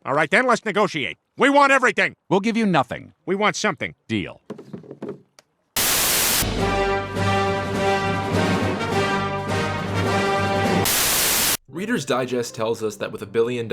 All right, then, let's negotiate. We want everything. We'll give you nothing. We want something. Deal. Reader's Digest tells us that with $1 billion,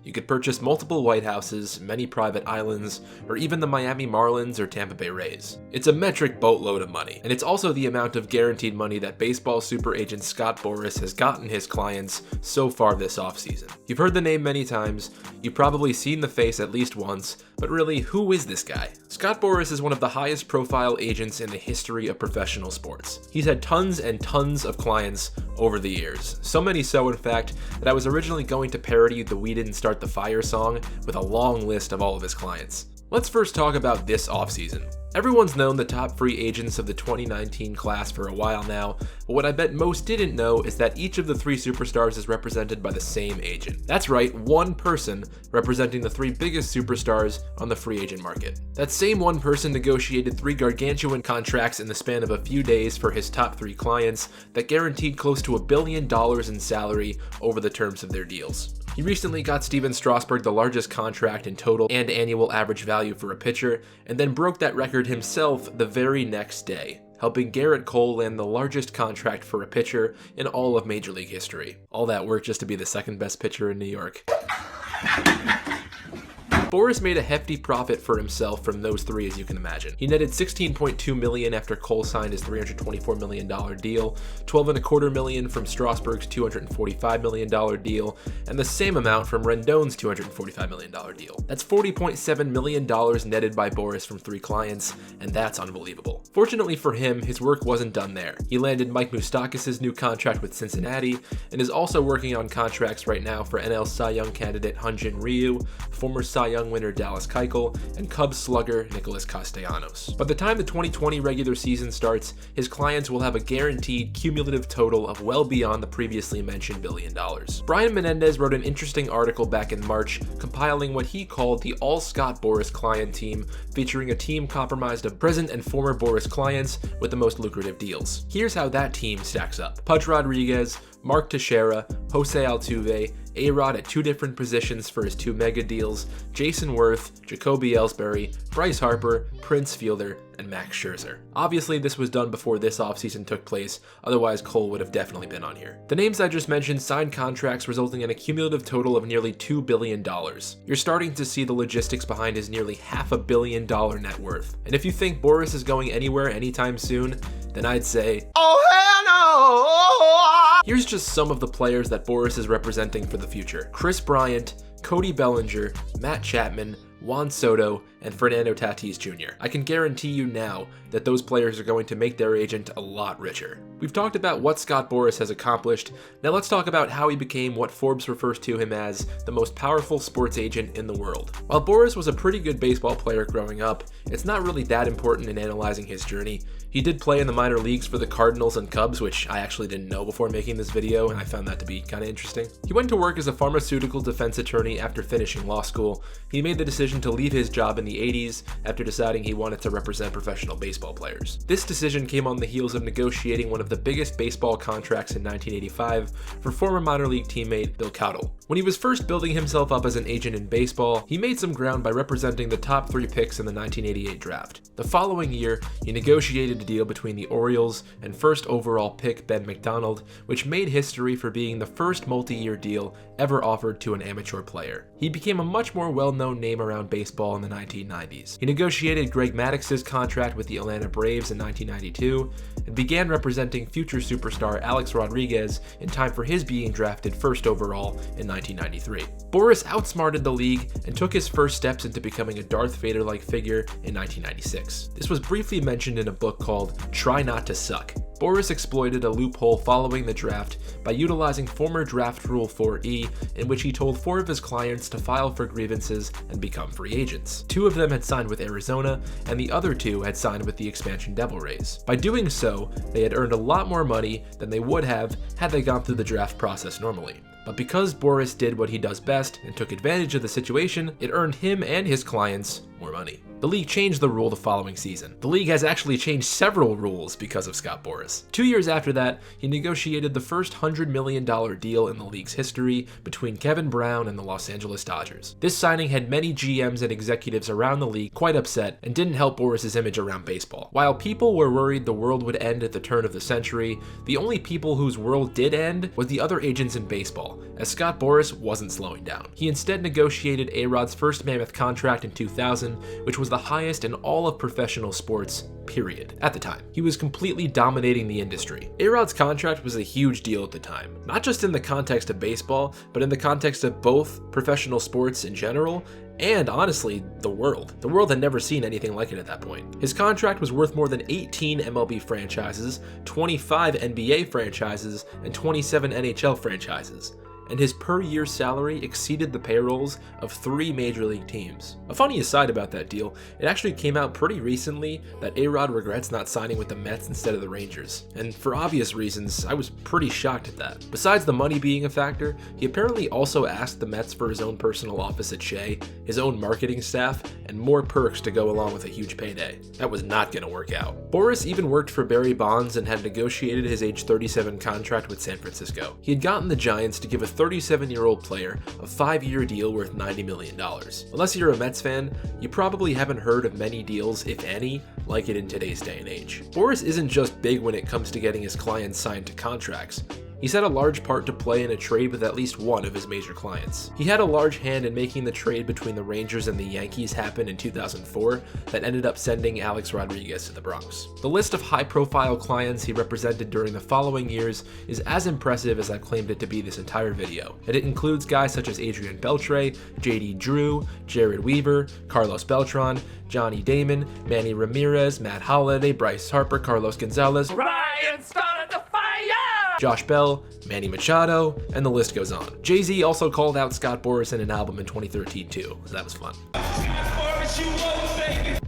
you could purchase multiple White Houses, many private islands, or even the Miami Marlins or Tampa Bay Rays. It's a metric boatload of money, and it's also the amount of guaranteed money that baseball super agent Scott Boras has gotten his clients so far this offseason. You've heard the name many times, you've probably seen the face at least once, but really, who is this guy? Scott Boras is one of the highest profile agents in the history of professional sports. He's had tons and tons of clients over the years, so many so in fact that I was originally going to parody the We Didn't Start the Fire song with a long list of all of his clients. Let's first talk about this offseason. Everyone's known the top free agents of the 2019 class for a while now, but what I bet most didn't know is that each of the three superstars is represented by the same agent. That's right, one person representing the three biggest superstars on the free agent market. That same one person negotiated three gargantuan contracts in the span of a few days for his top three clients that guaranteed close to $1 billion in salary over the terms of their deals. He recently got Steven Strasburg the largest contract in total and annual average value for a pitcher, and then broke that record himself the very next day, helping Garrett Cole land the largest contract for a pitcher in all of Major League history. All that work just to be the second best pitcher in New York. Boras made a hefty profit for himself from those three, as you can imagine. He netted $16.2 million after Cole signed his $324 million deal, $12.25 million from Strasburg's $245 million deal, and the same amount from Rendon's $245 million deal. That's $40.7 million netted by Boras from three clients, and that's unbelievable. Fortunately for him, his work wasn't done there. He landed Mike Moustakas' new contract with Cincinnati, and is also working on contracts right now for NL Cy Young candidate Hyun-Jin Ryu, former Cy Young winner Dallas Keuchel, and Cubs slugger Nicholas Castellanos. By the time the 2020 regular season starts, his clients will have a guaranteed cumulative total of well beyond the previously mentioned $1 billion. Brian Menendez wrote an interesting article back in March compiling what he called the All Scott Boras client team, featuring a team comprised of present and former Boras clients with the most lucrative deals. Here's how that team stacks up. Pudge Rodriguez, Mark Teixeira, Jose Altuve, A-Rod at two different positions for his two mega deals, Jason Worth, Jacoby Ellsbury, Bryce Harper, Prince Fielder, and Max Scherzer. Obviously, this was done before this offseason took place, otherwise Cole would have definitely been on here. The names I just mentioned signed contracts resulting in a cumulative total of nearly $2 billion. You're starting to see the logistics behind his nearly $500 million net worth. And if you think Boras is going anywhere anytime soon, then I'd say, oh hell no! Here's just some of the players that Boras is representing for the future. Chris Bryant, Cody Bellinger, Matt Chapman, Juan Soto, and Fernando Tatis Jr. I can guarantee you now that those players are going to make their agent a lot richer. We've talked about what Scott Boras has accomplished, now let's talk about how he became what Forbes refers to him as the most powerful sports agent in the world. While Boras was a pretty good baseball player growing up, it's not really that important in analyzing his journey. He did play in the minor leagues for the Cardinals and Cubs, which I actually didn't know before making this video, and I found that to be kind of interesting. He went to work as a pharmaceutical defense attorney after finishing law school. He made the decision to leave his job in the 80s after deciding he wanted to represent professional baseball players. This decision came on the heels of negotiating one of the biggest baseball contracts in 1985 for former minor league teammate Bill Cowdle. When he was first building himself up as an agent in baseball, he made some ground by representing the top three picks in the 1988 draft. The following year, he negotiated a deal between the Orioles and first overall pick Ben McDonald, which made history for being the first multi-year deal ever offered to an amateur player. He became a much more well-known name around baseball in the 1990s. He negotiated Greg Maddox's contract with the Atlanta Braves in 1992 and began representing future superstar Alex Rodriguez in time for his being drafted first overall in 1993. Boras outsmarted the league and took his first steps into becoming a Darth Vader-like figure in 1996. This was briefly mentioned in a book called Try Not to Suck. Boras exploited a loophole following the draft by utilizing former draft rule 4E, in which he told 4 of his clients to file for grievances and become free agents. 2 of them had signed with Arizona, and the other 2 had signed with the expansion Devil Rays. By doing so, they had earned a lot more money than they would have had they gone through the draft process normally. But because Boras did what he does best and took advantage of the situation, it earned him and his clients more money. The league changed the rule the following season. The league has actually changed several rules because of Scott Boras. Boras. 2 years after that, he negotiated the first $100 million deal in the league's history between Kevin Brown and the Los Angeles Dodgers. This signing had many GMs and executives around the league quite upset and didn't help Boras' image around baseball. While people were worried the world would end at the turn of the century, the only people whose world did end was the other agents in baseball, as Scott Boras wasn't slowing down. He instead negotiated A-Rod's first mammoth contract in 2000, which was the highest in all of professional sports, period, at the time. He was completely dominating the industry. A-Rod's contract was a huge deal at the time, not just in the context of baseball, but in the context of both professional sports in general and, honestly, the world. The world had never seen anything like it at that point. His contract was worth more than 18 MLB franchises, 25 NBA franchises, and 27 NHL franchises, and his per-year salary exceeded the payrolls of 3 major league teams. A funny aside about that deal, it actually came out pretty recently that A-Rod regrets not signing with the Mets instead of the Rangers, and for obvious reasons, I was pretty shocked at that. Besides the money being a factor, he apparently also asked the Mets for his own personal office at Shea, his own marketing staff, and more perks to go along with a huge payday. That was not gonna work out. Boras even worked for Barry Bonds and had negotiated his age 37 contract with San Francisco. He had gotten the Giants to give a 37-year-old player a 5-year deal worth $90 million. Unless you're a Mets fan, you probably haven't heard of many deals, if any, like it in today's day and age. Boras isn't just big when it comes to getting his clients signed to contracts. He's had a large part to play in a trade with at least one of his major clients. He had a large hand in making the trade between the Rangers and the Yankees happen in 2004 that ended up sending Alex Rodriguez to the Bronx. The list of high-profile clients he represented during the following years is as impressive as I've claimed it to be this entire video, and it includes guys such as Adrian Beltre, JD Drew, Jared Weaver, Carlos Beltran, Johnny Damon, Manny Ramirez, Matt Holliday, Bryce Harper, Carlos Gonzalez, Ryan started the fire! Josh Bell, Manny Machado, and the list goes on. Jay-Z also called out Scott Boras in an album in 2013 too, so that was fun.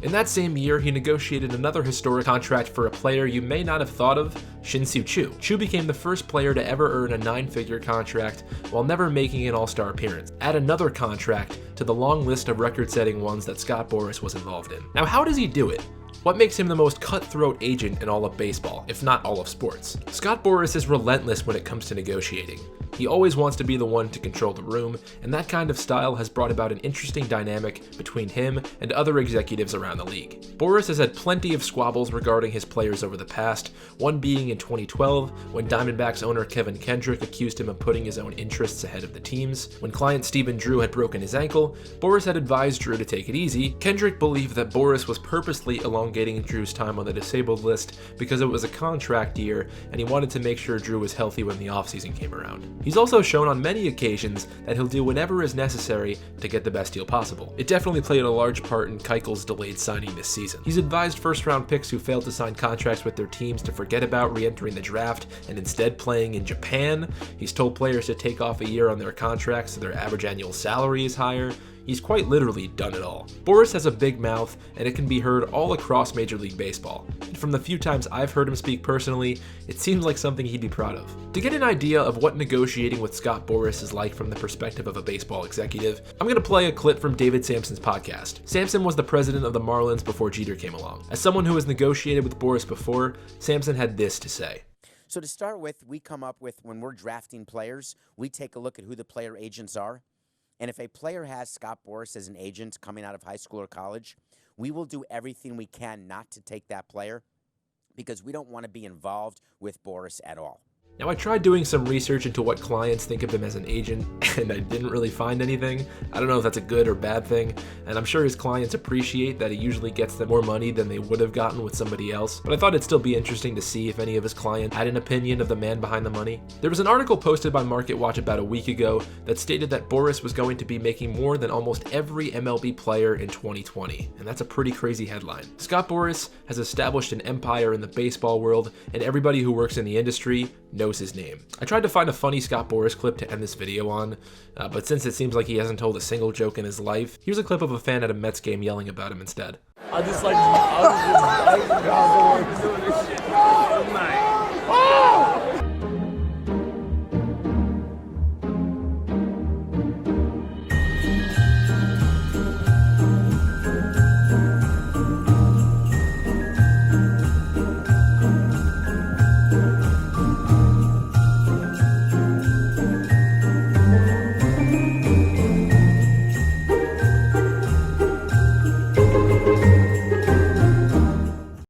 In that same year, he negotiated another historic contract for a player you may not have thought of, Shin-Soo Choo. Choo became the first player to ever earn a 9-figure contract while never making an All-Star appearance. Add another contract to the long list of record-setting ones that Scott Boras was involved in. Now, how does he do it? What makes him the most cutthroat agent in all of baseball, if not all of sports? Scott Boras is relentless when it comes to negotiating. He always wants to be the one to control the room, and that kind of style has brought about an interesting dynamic between him and other executives around the league. Boras has had plenty of squabbles regarding his players over the past, one being in 2012, when Diamondbacks owner Kevin Kendrick accused him of putting his own interests ahead of the team's. When client Stephen Drew had broken his ankle, Boras had advised Drew to take it easy. Kendrick believed that Boras was purposely elongating Drew's time on the disabled list because it was a contract year, and he wanted to make sure Drew was healthy when the offseason came around. He's also shown on many occasions that he'll do whatever is necessary to get the best deal possible. It definitely played a large part in Keuchel's delayed signing this season. He's advised first-round picks who failed to sign contracts with their teams to forget about re-entering the draft and instead playing in Japan. He's told players to take off a year on their contracts so their average annual salary is higher. He's quite literally done it all. Boras has a big mouth, and it can be heard all across Major League Baseball. And from the few times I've heard him speak personally, it seems like something he'd be proud of. To get an idea of what negotiating with Scott Boras is like from the perspective of a baseball executive, I'm gonna play a clip from David Sampson's podcast. Sampson was the president of the Marlins before Jeter came along. As someone who has negotiated with Boras before, Sampson had this to say. So to start with, we come up with, when we're drafting players, we take a look at who the player agents are. And if a player has Scott Boras as an agent coming out of high school or college, we will do everything we can not to take that player because we don't want to be involved with Boras at all. Now, I tried doing some research into what clients think of him as an agent, and I didn't really find anything. I don't know if that's a good or bad thing, and I'm sure his clients appreciate that he usually gets them more money than they would have gotten with somebody else, but I thought it'd still be interesting to see if any of his clients had an opinion of the man behind the money. There was an article posted by MarketWatch about a week ago that stated that Boras was going to be making more than almost every MLB player in 2020, and that's a pretty crazy headline. Scott Boras has established an empire in the baseball world, and everybody who works in the industry knows his name. I tried to find a funny Scott Boras clip to end this video on, but since it seems like he hasn't told a single joke in his life, here's a clip of a fan at a Mets game yelling about him instead. I was just doing this shit all night.